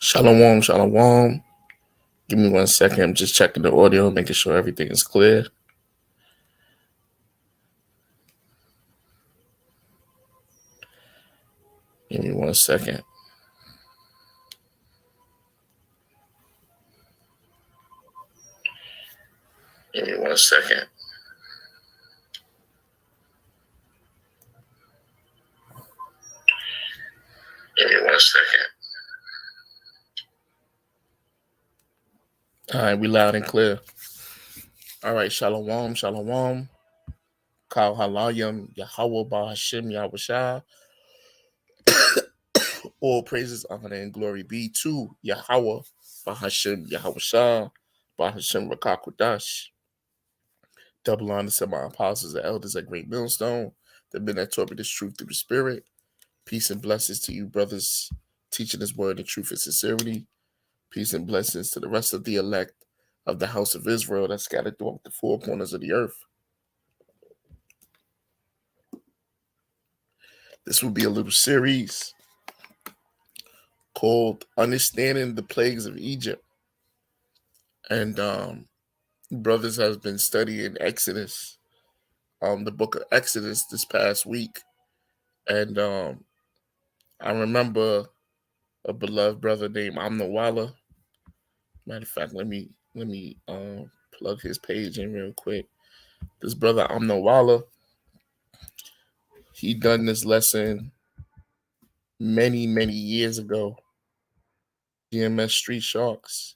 Shalom, shalom. Give me 1 second. I'm just checking the audio, making sure everything is clear. Give me 1 second. Give me 1 second. Give me 1 second. All right, we loud and clear. All right, shalom, shalom. Kal halayim, Yahweh Bahashim Yahushua. All praises, honor, and glory be to Yahweh Bahashim Yahushua, Bahashim Rakakudash. Double honor to my apostles and elders at Great Millstone, the men that taught me this truth through the Spirit. Peace and blessings to you, brothers, teaching His word in truth and sincerity. Peace and blessings to the rest of the elect of the house of Israel that's scattered throughout the four corners of the earth. This will be a little series called Understanding the Plagues of Egypt. And brothers has been studying Exodus, the book of Exodus this past week. And I remember a beloved brother named Amnawala. Matter of fact, let me plug his page in real quick. This brother Amnawala, he done this lesson many years ago. GMS Street Sharks.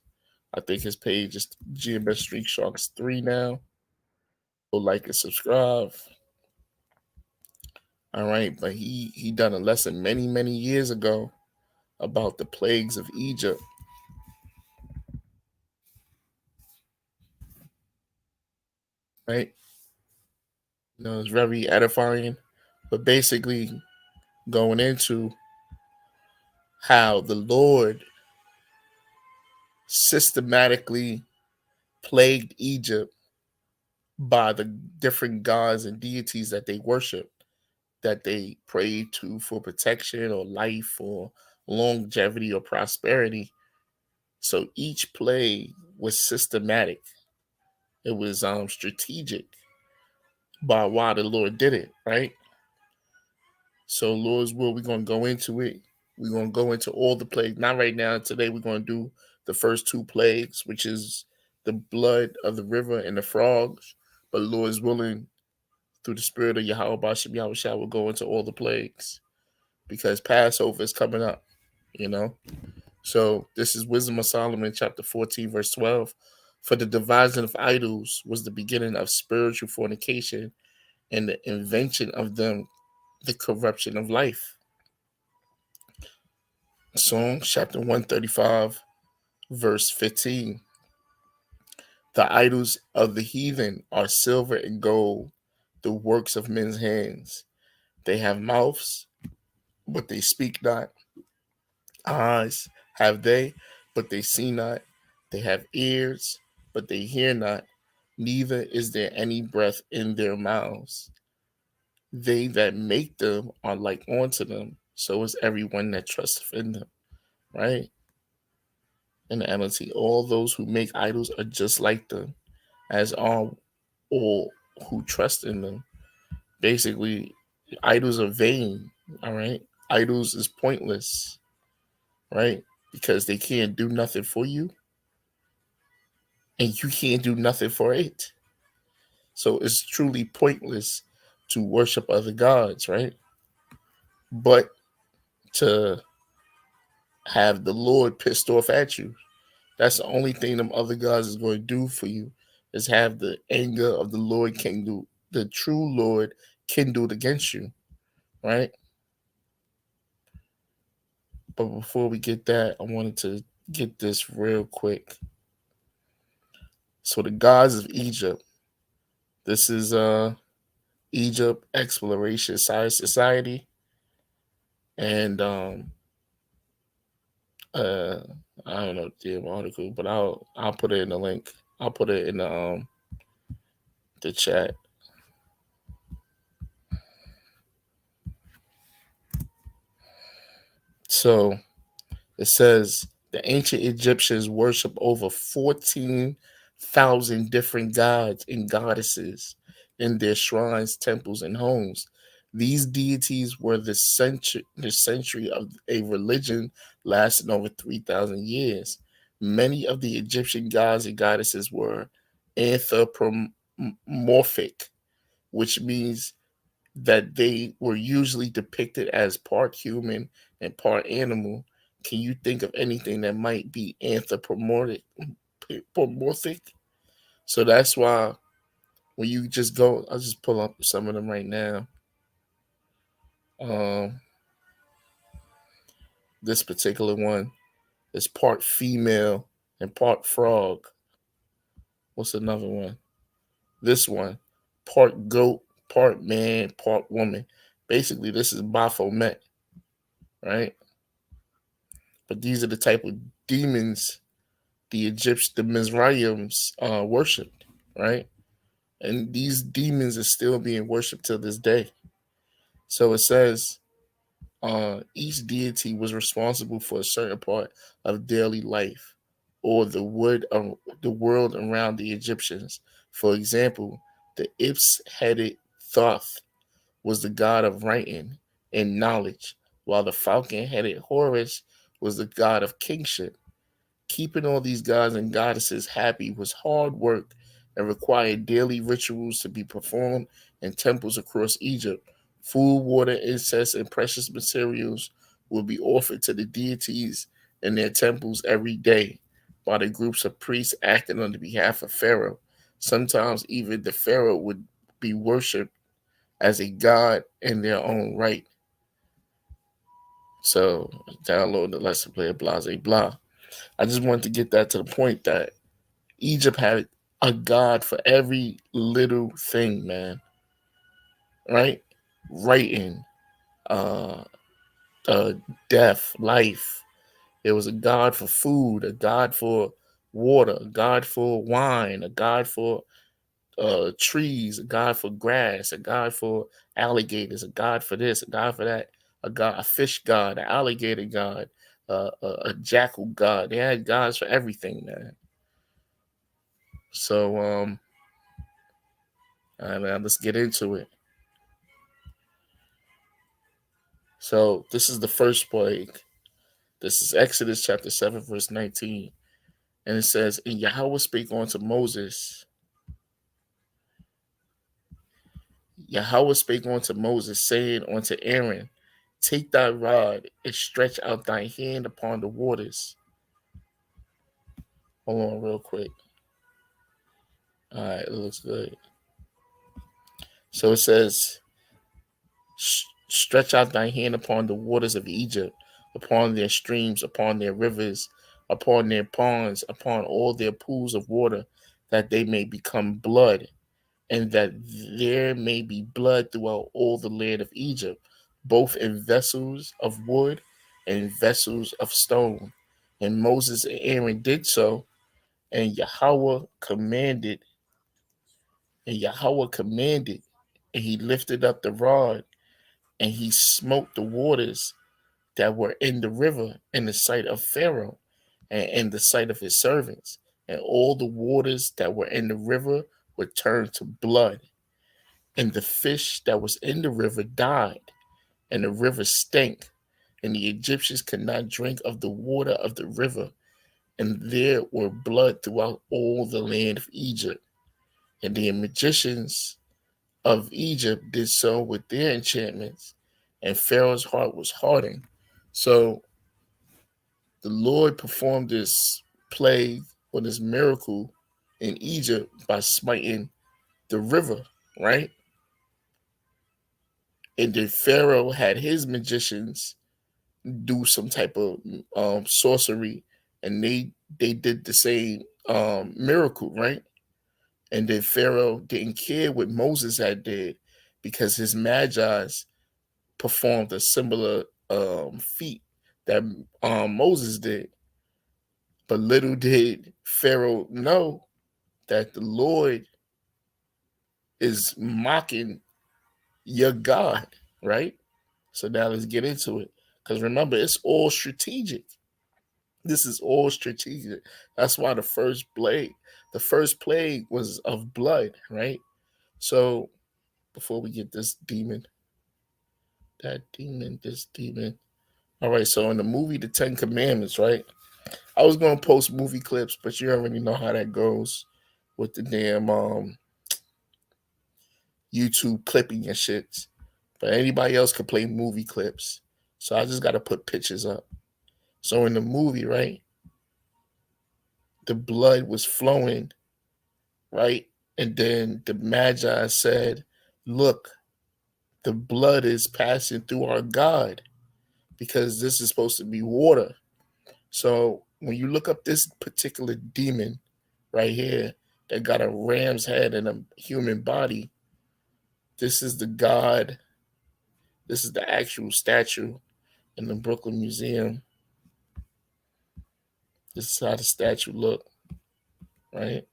I think his page is GMS Street Sharks 3 now. So like and subscribe. All right, but he done a lesson many years ago about the plagues of Egypt. Right? It's very edifying, but basically going into how the Lord systematically plagued Egypt by the different gods and deities that they worship, that they prayed to for protection or life or longevity or prosperity. So each plague was systematic. It was strategic by why the Lord did it, right? So Lord's will, we're going to go into it. We're going to go into all the plagues. Not right now. Today we're going to do the first two plagues, which is the blood of the river and the frogs. But Lord's willing, through the spirit of Yahweh Bashim Yahushua, will go into all the plagues because Passover is coming up, So this is Wisdom of Solomon, chapter 14, verse 12. For the devising of idols was the beginning of spiritual fornication, and the invention of them the corruption of life. Psalm chapter 135, verse 15. The idols of the heathen are silver and gold, the works of men's hands. They have mouths, but they speak not. Eyes have they, but they see not. They have ears, but they hear not. Neither is there any breath in their mouths. They that make them are like unto them. So is everyone that trusteth in them. Right? In the NLT, all those who make idols are just like them, as are all who trust in them. Basically, idols are vain. All right? Idols is pointless. Right? Because they can't do nothing for you. And you can't do nothing for it. So it's truly pointless to worship other gods, right? But to have the Lord pissed off at you. That's the only thing them other gods is going to do for you, is have the anger of the Lord kindled, the true Lord kindled against you, right? But before we get that, I wanted to get this real quick. So the gods of Egypt. This is Egypt Exploration Science Society. And I don't know the article, but I'll put it in the link. I'll put it in the chat. So it says The ancient Egyptians worshiped over 14,000 different gods and goddesses in their shrines, temples, and homes. These deities were the century of a religion lasting over 3,000 years. Many of the Egyptian gods and goddesses were anthropomorphic, which means that they were usually depicted as part human and part animal. Can you think of anything that might be anthropomorphic? So that's why when you just go, I'll just pull up some of them right now. Um, this particular one is part female and part frog. What's another one? This one, part goat, part man, part woman. Basically, this is Baphomet, right? But these are the type of demons the Mizrahims worshipped, right? And these demons are still being worshipped to this day. So it says each deity was responsible for a certain part of daily life or the world around the Egyptians. For example, the Ips-headed Thoth was the god of writing and knowledge, while the falcon-headed Horus was the god of kingship. Keeping all these gods and goddesses happy was hard work and required daily rituals to be performed in temples across Egypt. Food, water, incense, and precious materials would be offered to the deities in their temples every day by the groups of priests acting on the behalf of Pharaoh. Sometimes even the Pharaoh would be worshipped as a god in their own right. So download the lesson player, blah, blah, blah. I just wanted to get that to the point that Egypt had a god for every little thing, man. Right? Writing, uh, death, life. There was a god for food, a god for water, a god for wine, a god for trees, a god for grass, a god for alligators, a god for this, a god for that, a fish god, an alligator god, a jackal god. They had gods for everything, man. So, all right, man, let's get into it. So, this is the first plague. This is Exodus chapter 7, verse 19. And it says, And Yahweh spake unto Moses. Yahweh spake unto Moses, saying unto Aaron, Take thy rod and stretch out thy hand upon the waters. Hold on real quick. All right, it looks good. So it says, Stretch out thy hand upon the waters of Egypt, upon their streams, upon their rivers, upon their ponds, upon all their pools of water, that they may become blood, and that there may be blood throughout all the land of Egypt, both in vessels of wood and vessels of stone. And Moses and Aaron did so, and Yahweh commanded, and he lifted up the rod, and he smote the waters that were in the river in the sight of Pharaoh and in the sight of his servants. And all the waters that were in the river were turned to blood. And the fish that was in the river died, and the river stank. And the Egyptians could not drink of the water of the river. And there were blood throughout all the land of Egypt. And the magicians of Egypt did so with their enchantments, and Pharaoh's heart was hardened. So the Lord performed this plague or this miracle in Egypt by smiting the river, right? And then Pharaoh had his magicians do some type of sorcery, and they did the same miracle, right? And then Pharaoh didn't care what Moses had did because his magi's performed a similar feat that Moses did. But little did Pharaoh know that the Lord is mocking your God, right? So now let's get into it. Because remember, it's all strategic. This is all strategic. That's why the first plague was of blood, right? So before we get this demon, that demon, this demon. All right, so in the movie The Ten Commandments, right? I was gonna post movie clips, but you already know how that goes with the damn YouTube clipping and shit. But anybody else could play movie clips. So I just gotta put pictures up. So in the movie, right, the blood was flowing, right? And then the Magi said, look, the blood is passing through our God because this is supposed to be water. So when you look up this particular demon right here that got a ram's head and a human body, this is the God. This is the actual statue in the Brooklyn Museum. This is how the statue looked, right?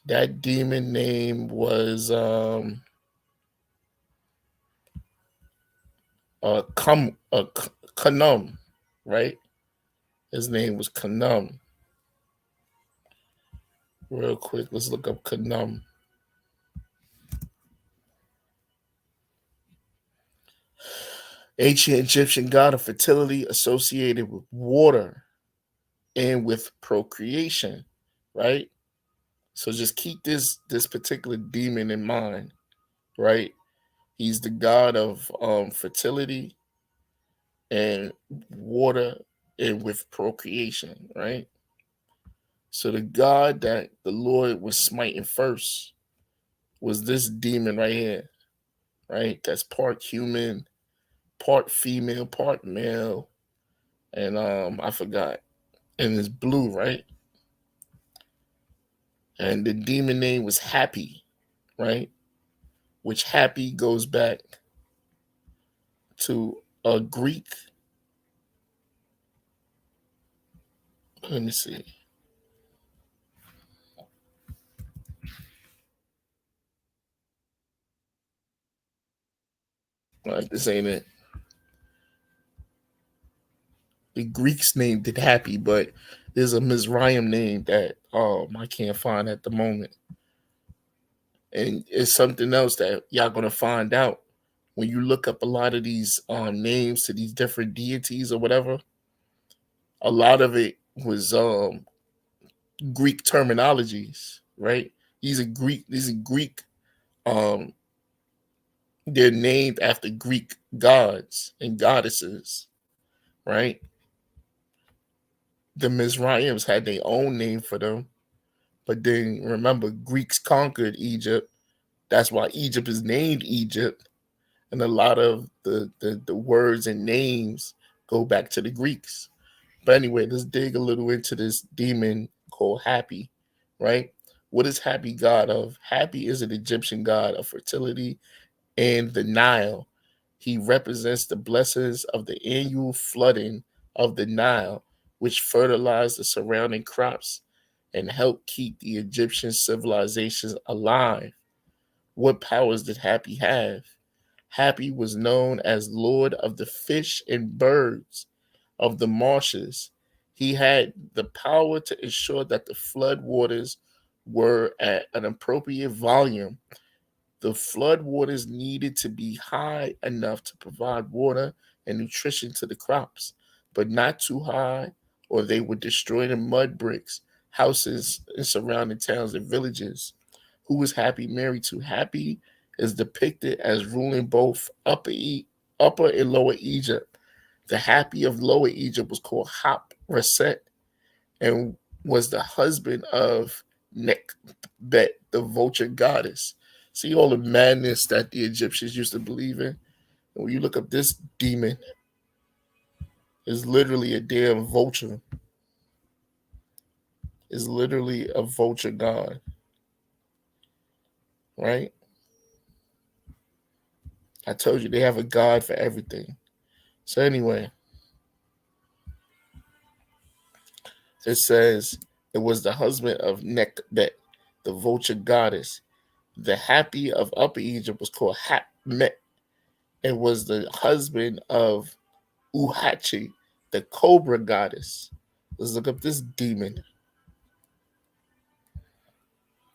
That demon name was Kanum, right? His name was Kanum. Real quick, let's look up Kanum. Ancient Egyptian god of fertility associated with water and with procreation, right? So just keep this particular demon in mind, right? He's the god of fertility and water and with procreation, right? So the god that the Lord was smiting first was this demon right here, right? That's part human, part female, part male, and I forgot. And it's blue, right? And the demon name was Happy, right? Which Happy goes back to a Greek. Let me see. This ain't it. The Greeks named it Happy, but there's a Mizraim name that I can't find at the moment. And it's something else that y'all gonna find out when you look up a lot of these names to these different deities or whatever. A lot of it was Greek terminologies, right? These are Greek. Um, they're named after Greek gods and goddesses, right? The Mizrahims had their own name for them, but then remember, Greeks conquered Egypt. That's why Egypt is named Egypt, and a lot of the words and names go back to the Greeks. But anyway, let's dig a little into this demon called Happy, right? What is Happy god of? Happy is an Egyptian god of fertility and the Nile. He represents the blessings of the annual flooding of the Nile, which fertilized the surrounding crops and helped keep the Egyptian civilizations alive. What powers did Happy have? Happy was known as Lord of the fish and birds of the marshes. He had the power to ensure that the flood waters were at an appropriate volume. The flood waters needed to be high enough to provide water and nutrition to the crops, but not too high, or they would destroy the mud bricks, houses in surrounding towns and villages. Who was Happy married to? Happy is depicted as ruling both Upper and Lower Egypt. The Happy of Lower Egypt was called Hop Reset and was the husband of Nekhbet, the vulture goddess. See all the madness that the Egyptians used to believe in. And when you look up this demon, is literally a damn vulture. Is literally a vulture god, right? I told you they have a god for everything. So anyway, it says it was the husband of Nekhbet, the vulture goddess. The Happy of Upper Egypt was called Hapmet and was the husband of Uhachi, the cobra goddess. Let's look up this demon,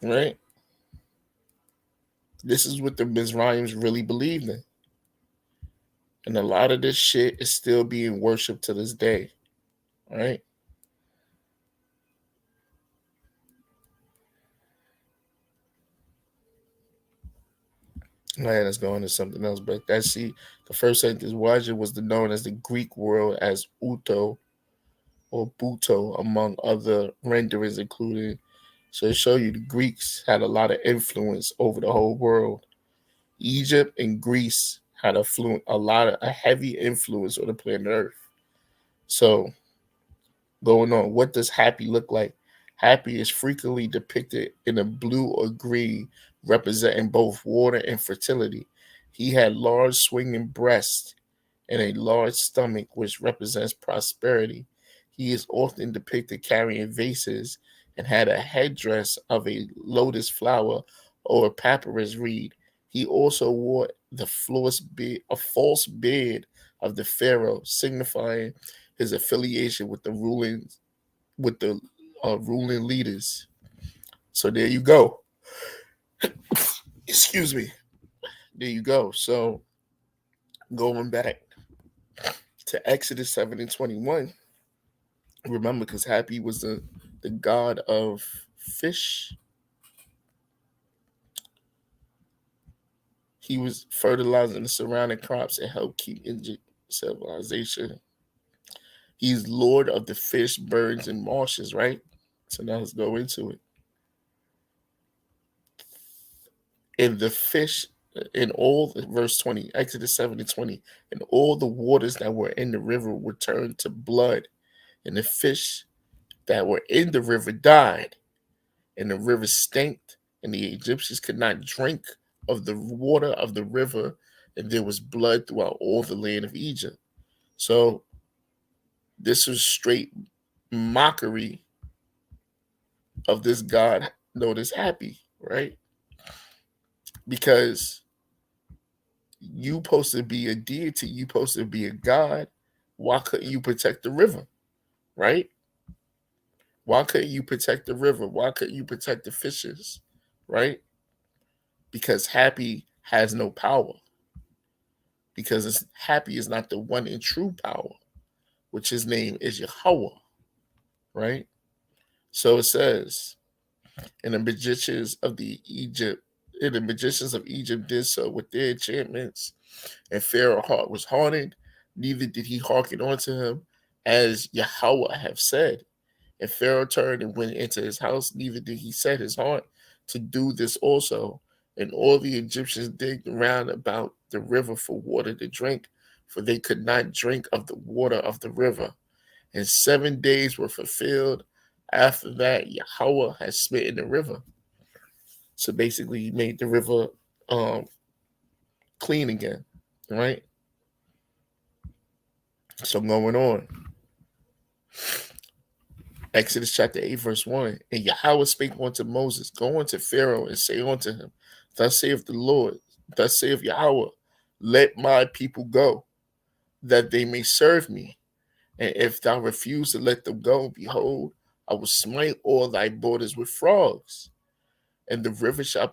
right? This is what the Mizrahims really believed in. And a lot of this shit is still being worshipped to this day, right? Man, let's go into something else. But the first sentence, Waja was known as the Greek world as Uto or Buto, among other renderings, including. So to show you, the Greeks had a lot of influence over the whole world. Egypt and Greece had a heavy influence on the planet Earth. So going on, what does happy look like? Happy is frequently depicted in a blue or green, representing both water and fertility. He had large swinging breasts and a large stomach, which represents prosperity. He is often depicted carrying vases and had a headdress of a lotus flower or a papyrus reed. He also wore a false beard of the pharaoh, signifying his affiliation with the ruling leaders. So there you go. Excuse me. There you go. So going back to Exodus 7:21, remember, because Happy was the god of fish. He was fertilizing the surrounding crops and helped keep Egypt civilization. He's lord of the fish, birds, and marshes, right? So now let's go into it. And the fish in all, verse 20, Exodus 7:20, and all the waters that were in the river were turned to blood, and the fish that were in the river died, and the river stank, and the Egyptians could not drink of the water of the river, and there was blood throughout all the land of Egypt. So this was straight mockery of this God known as Happy, right? Because you supposed to be a deity, you supposed to be a god. Why couldn't you protect the river, right? Why couldn't you protect the river? Why couldn't you protect the fishes, right? Because Happy has no power. Because Happy is not the one in true power, which his name is Yahweh, right? So it says, and the magicians of Egypt did so with their enchantments, and Pharaoh's heart was hardened, neither did he hearken unto him, as Yahweh have said. And Pharaoh turned and went into his house, neither did he set his heart to do this also. And all the Egyptians digged around about the river for water to drink, for they could not drink of the water of the river. And 7 days were fulfilled. After that, Yahweh had smitten the river. So basically, he made the river clean again, right? So going on. Exodus chapter 8, verse 1. And Yahweh spake unto Moses, go unto Pharaoh and say unto him, thus saith the Lord, thus saith Yahweh, let my people go, that they may serve me. And if thou refuse to let them go, behold, I will smite all thy borders with frogs. And the river shall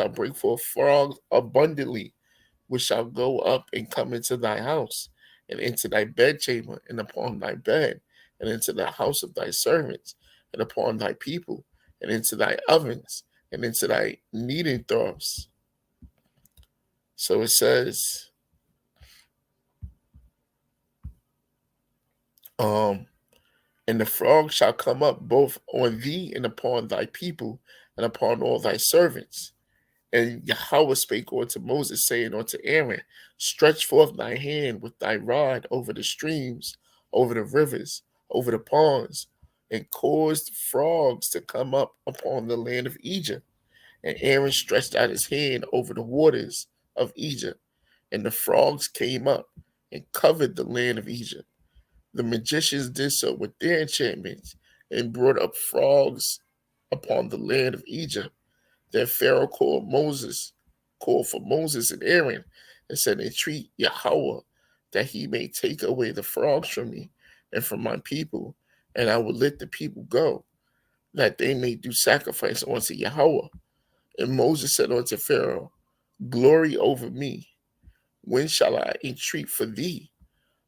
bring forth frogs abundantly, which shall go up and come into thy house, and into thy bedchamber, and upon thy bed, and into the house of thy servants, and upon thy people, and into thy ovens, and into thy kneading troughs. So it says, and the frog shall come up both on thee and upon thy people, and upon all thy servants. And Yahweh spake unto Moses, saying unto Aaron, stretch forth thy hand with thy rod over the streams, over the rivers, over the ponds, and caused frogs to come up upon the land of Egypt. And Aaron stretched out his hand over the waters of Egypt, and the frogs came up and covered the land of Egypt. The magicians did so with their enchantments and brought up frogs upon the land of Egypt. Then Pharaoh called for Moses and Aaron and said, entreat Yahweh that he may take away the frogs from me and from my people, and I will let the people go, that they may do sacrifice unto Yahweh. And Moses said unto Pharaoh, Glory over me. When shall I entreat for thee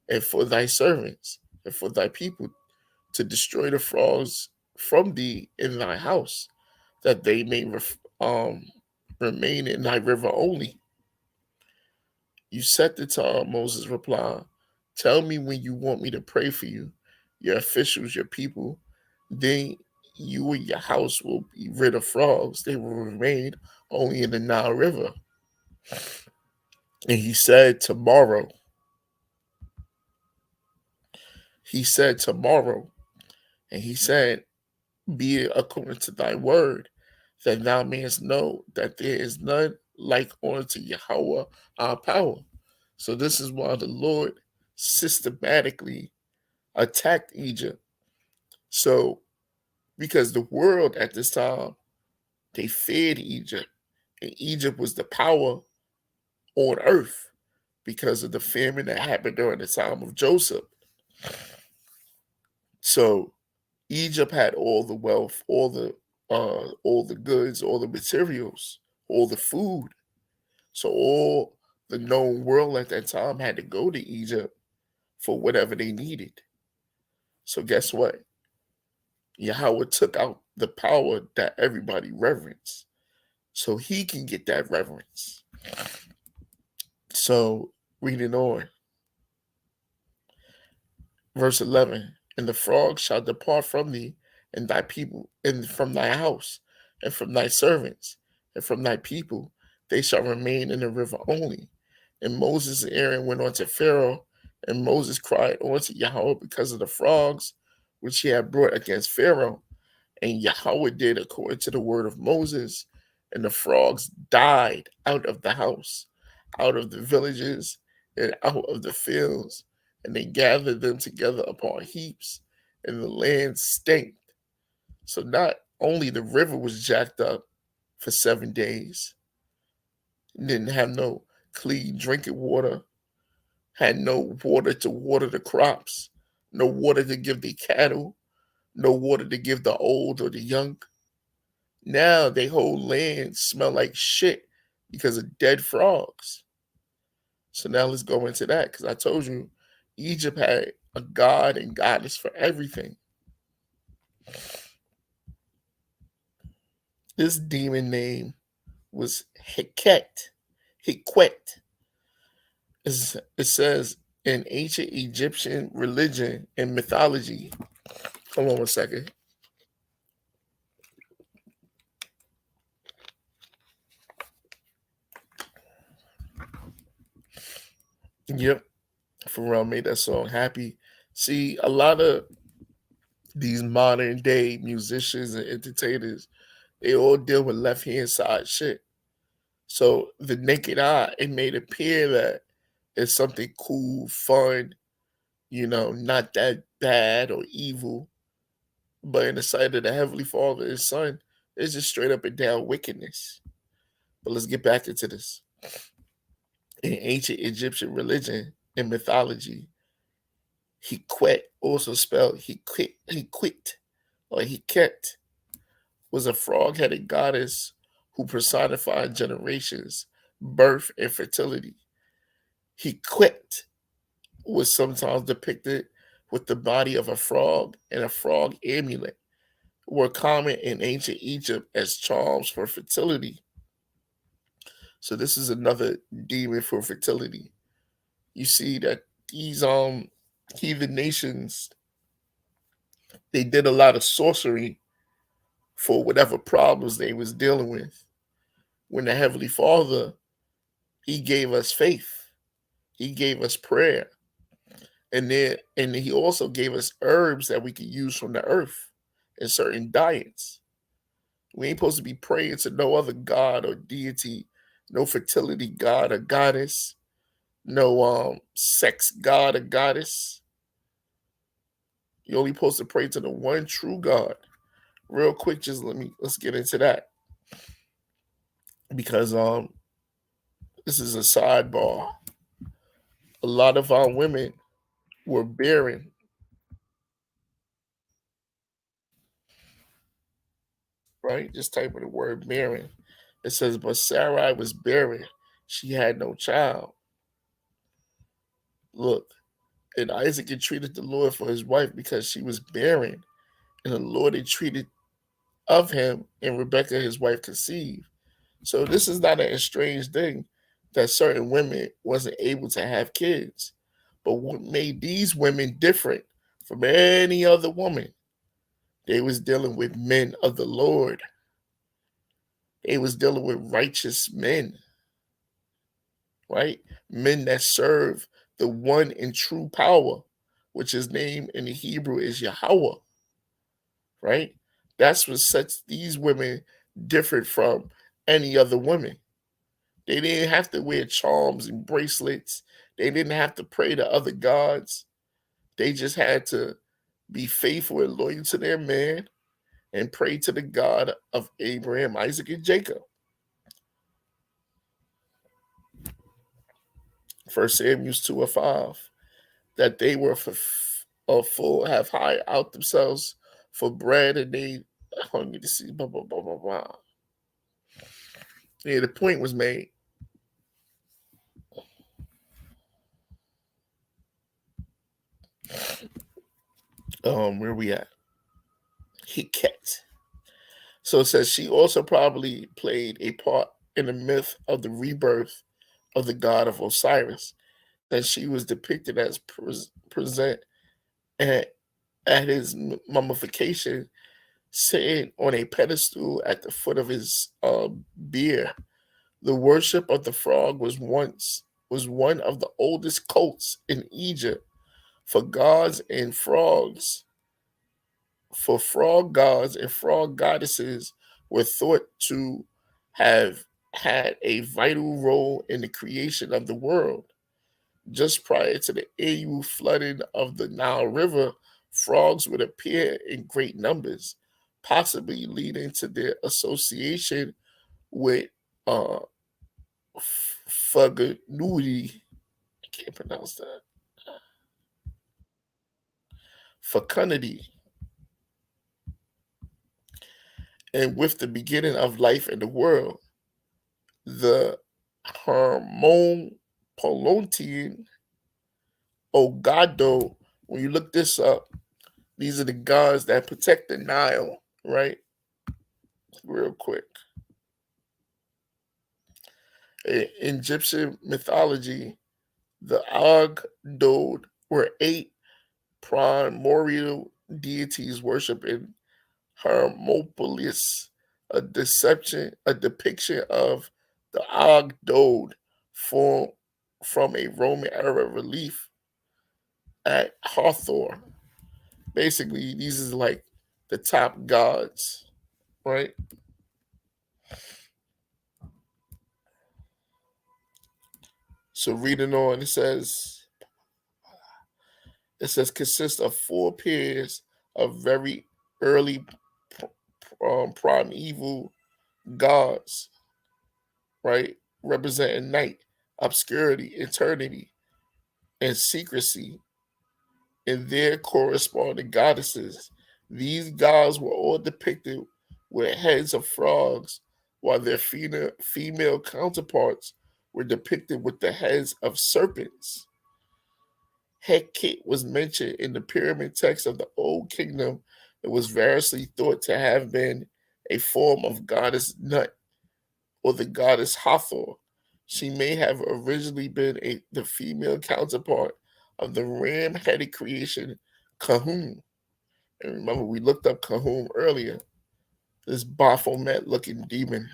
and for thy servants and for thy people to destroy the frogs from thee in thy house, that they may remain in thy river only? You set the time, Moses replied. Tell me when you want me to pray for you, your officials, your people. Then you and your house will be rid of frogs. They will remain only in the Nile River. And he said, Tomorrow. He said, Tomorrow. And he said, Be it according to thy word, that thou mayest know that there is none like unto Yahweh our power. So this is why the Lord systematically attacked Egypt. So because the world at this time, they feared Egypt, and Egypt was the power on earth because of the famine that happened during the time of Joseph. So Egypt had all the wealth, all the goods, all the materials, all the food. So all the known world at that time had to go to Egypt for whatever they needed. So guess what? Yahweh took out the power that everybody reverenced, so he can get that reverence. So reading on, verse 11, and the frogs shall depart from thee, and thy people, and from thy house, and from thy servants, and from thy people, they shall remain in the river only. And Moses and Aaron went on to Pharaoh, and Moses cried unto Yahweh because of the frogs which he had brought against Pharaoh. And Yahweh did according to the word of Moses, and the frogs died out of the house, out of the villages, and out of the fields, and they gathered them together upon heaps, and the land stank. So not only the river was jacked up for 7 days, didn't have no clean drinking water, had no water to water the crops, no water to give the cattle, no water to give the old or the young. Now they whole land smell like shit because of dead frogs. So now let's go into that, because I told you Egypt had a god and goddess for everything. This demon name was Heket. Heket. It says in ancient Egyptian religion and mythology. Hold on 1 second. Yep, Pharrell made that song happy. See, a lot of these modern day musicians and entertainers, they all deal with left hand side shit. So the naked eye, it made appear that it's something cool, fun, not that bad or evil. But in the sight of the Heavenly Father and Son, it's just straight up and down wickedness. But let's get back into this. In ancient Egyptian religion and mythology, Hequet, also spelled Hequit or Heket, was a frog-headed goddess who personified generations, birth, and fertility. Hequet was sometimes depicted with the body of a frog, and a frog amulet were common in ancient Egypt as charms for fertility. So this is another demon for fertility. You see that these heathen nations, they did a lot of sorcery for whatever problems they was dealing with. When the Heavenly Father, he gave us faith. He gave us prayer. And he also gave us herbs that we could use from the earth in certain diets. We ain't supposed to be praying to no other god or deity, no fertility god or goddess, no sex god or goddess. You're only supposed to pray to the one true God. Real quick, just let's get into that. Because this is a sidebar. A lot of our women were barren, right? Just type in the word barren. It says, but Sarai was barren. She had no child. Look, and Isaac entreated the Lord for his wife because she was barren. And the Lord entreated of him, and Rebekah, his wife, conceived. So this is not an estranged thing that certain women wasn't able to have kids. But what made these women different from any other woman? They was dealing with men of the Lord. They was dealing with righteous men, right? Men that serve the one in true power, which his name in the Hebrew is Yahweh, right? That's what sets these women different from any other women. They didn't have to wear charms and bracelets. They didn't have to pray to other gods. They just had to be faithful and loyal to their man and pray to the God of Abraham, Isaac, and Jacob. First Samuel 2:5, that they were full, have hired out themselves for bread, and they hungry to see, blah, blah, blah, blah, blah. Yeah, the point was made. Where we at? Hiket. So it says she also probably played a part in the myth of the rebirth of the god of Osiris, that she was depicted as present at, at his mummification, sitting on a pedestal at the foot of his bier. The worship of the frog was one of the oldest cults in Egypt. For gods and frogs, for frog gods and frog goddesses were thought to have had a vital role in the creation of the world. Just prior to the annual flooding of the Nile River, frogs would appear in great numbers, possibly leading to their association with uh, Fuganudi. I can't pronounce that. Fecundity. And with the beginning of life in the world, the Hermopolontian Ogado, when you look this up, these are the gods that protect the Nile, right? Real quick. In Egyptian mythology, the Ogdod were 8 primordial deities worshipped in Hermopolis, a depiction of the Ogdod form from a Roman era relief at Hathor. Basically, these is like the top gods, right? So reading on, it says consists of 4 periods of very early primeval gods, right? Representing night, obscurity, eternity, and secrecy, and their corresponding goddesses. These gods were all depicted with heads of frogs, while their female counterparts were depicted with the heads of serpents. Hecate was mentioned in the pyramid text of the Old Kingdom. It was variously thought to have been a form of goddess Nut or the goddess Hathor. She may have originally been the female counterpart of the ram-headed creation Kahun. And remember, we looked up Kahun earlier. This Baphomet-looking demon.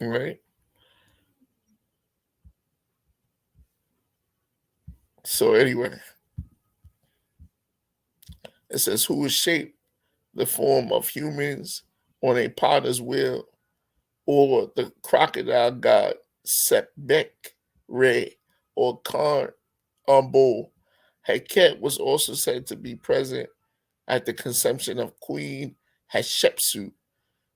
All right. So anyway, it says who is shaped the form of humans on a potter's wheel, or the crocodile god Sepbek Re, or Khan Umbo. Heket was also said to be present at the conception of Queen Hatshepsut.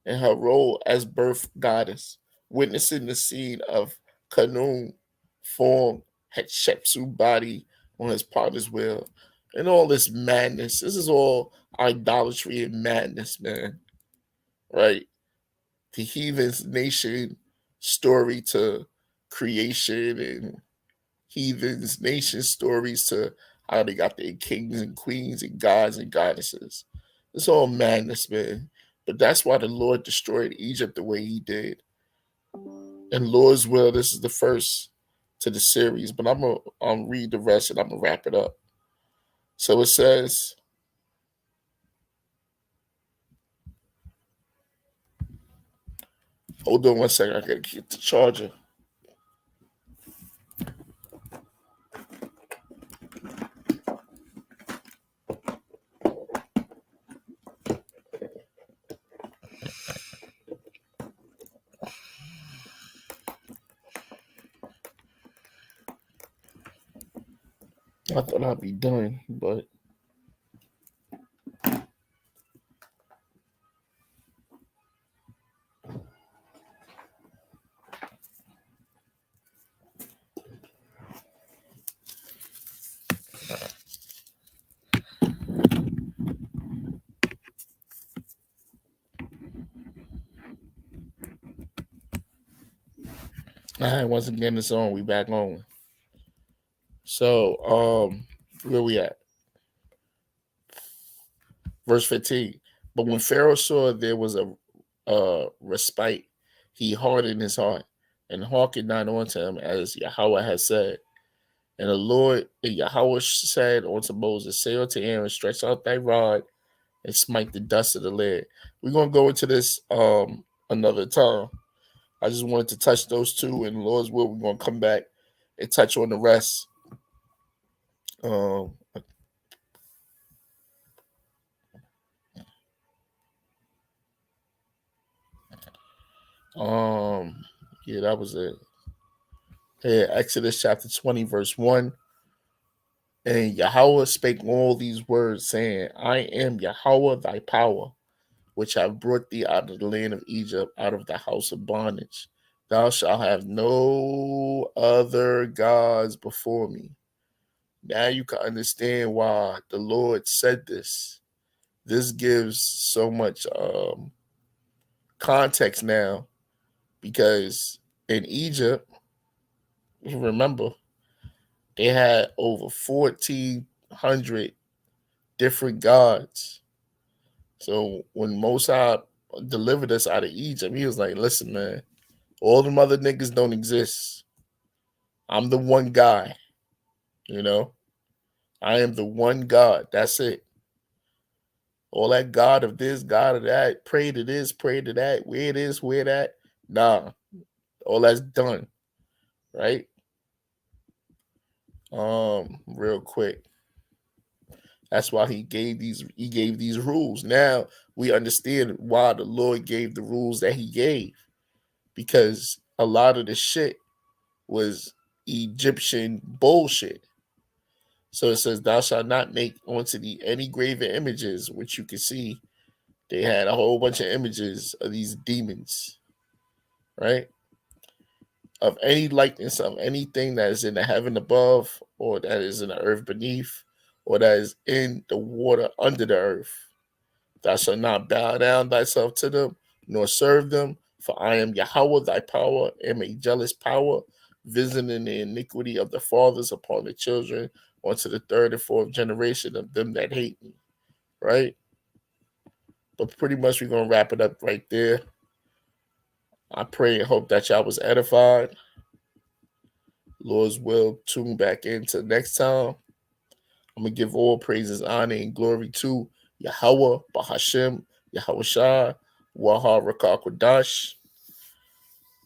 in her role as birth goddess, witnessing the scene of Khnum form Hatshepsut body on his partner's will, and all this madness. This is all idolatry and madness, man. Right? The heathens nation story to creation, and heathens nation stories to how they got their kings and queens and gods and goddesses. It's all madness, man. But that's why the Lord destroyed Egypt the way he did. And Lord's will, this is the first to the series, but I'm gonna read the rest and I'm gonna wrap it up. So it says, hold on one second, I gotta get the charger. I thought I'd be done, but all right, once again it's on. We back on. So where we at? Verse 15. But when Pharaoh saw there was a respite, he hardened his heart and hearkened not unto him as Yahweh had said. And the Lord, and Yahweh said unto Moses, say unto Aaron, stretch out thy rod and smite the dust of the land. We're going to go into this another time. I just wanted to touch those two, and Lord's will, we're going to come back and touch on the rest. Um, yeah, that was it. Yeah, Exodus chapter 20, verse 1. And Yahweh spake all these words, saying, I am Yahweh thy power, which have brought thee out of the land of Egypt, out of the house of bondage. Thou shalt have no other gods before me. Now you can understand why the Lord said this. This gives so much context now, because in Egypt, remember, they had over 1,400 different gods. So when Mosai delivered us out of Egypt, he was like, listen, man, all them other niggas don't exist. I'm the one guy, you know? I am the one God. That's it. All that God of this, God of that, pray to this, pray to that, where this, where that. Nah, all that's done, right? Real quick. That's why he gave these rules. Now we understand why the Lord gave the rules that he gave, because a lot of the shit was Egyptian bullshit. So it says, thou shalt not make unto thee any graven images, which you can see they had a whole bunch of images of these demons, right? Of any likeness of anything that is in the heaven above, or that is in the earth beneath, or that is in the water under the earth. Thou shalt not bow down thyself to them, nor serve them, for I am Yahweh thy power, am a jealous power, visiting the iniquity of the fathers upon the children, onto the third and fourth generation of them that hate me. Right? But pretty much we're gonna wrap it up right there. I pray and hope that y'all was edified. Lord's will, tune back into next time. I'm gonna give all praises, honor, and glory to Yahweh, Bahashem, Yahweh Shah, Waha Rakakwadash.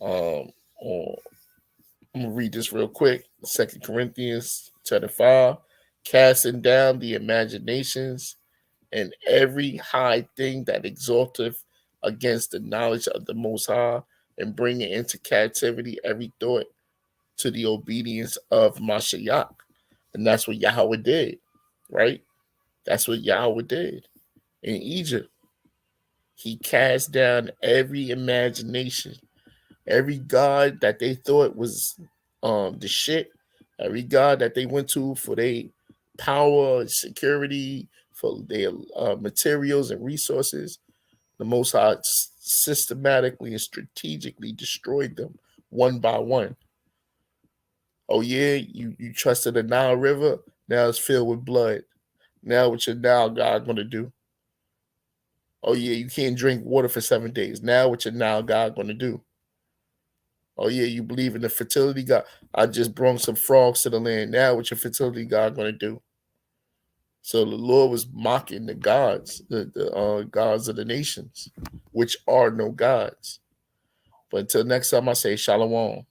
Um, I'm gonna read this real quick. 2 Corinthians chapter 5. Casting down the imaginations and every high thing that exalteth against the knowledge of the Most High, and bringing into captivity every thought to the obedience of Mashiach. And that's what Yahweh did, right? That's what Yahweh did in Egypt. He cast down every imagination, every god that they thought was the shit, every god that they went to for their power, security, for their materials and resources. The Most High systematically and strategically destroyed them one by one. Oh yeah, you trusted the Nile River. Now it's filled with blood. Now what your Nile God gonna do? Oh yeah, you can't drink water for 7 days. Now what your Nile God gonna do? Oh yeah, you believe in the fertility God. I just brought some frogs to the land. Now what your fertility God gonna do? So the Lord was mocking the gods, the gods of the nations, which are no gods. But until next time, I say shalom.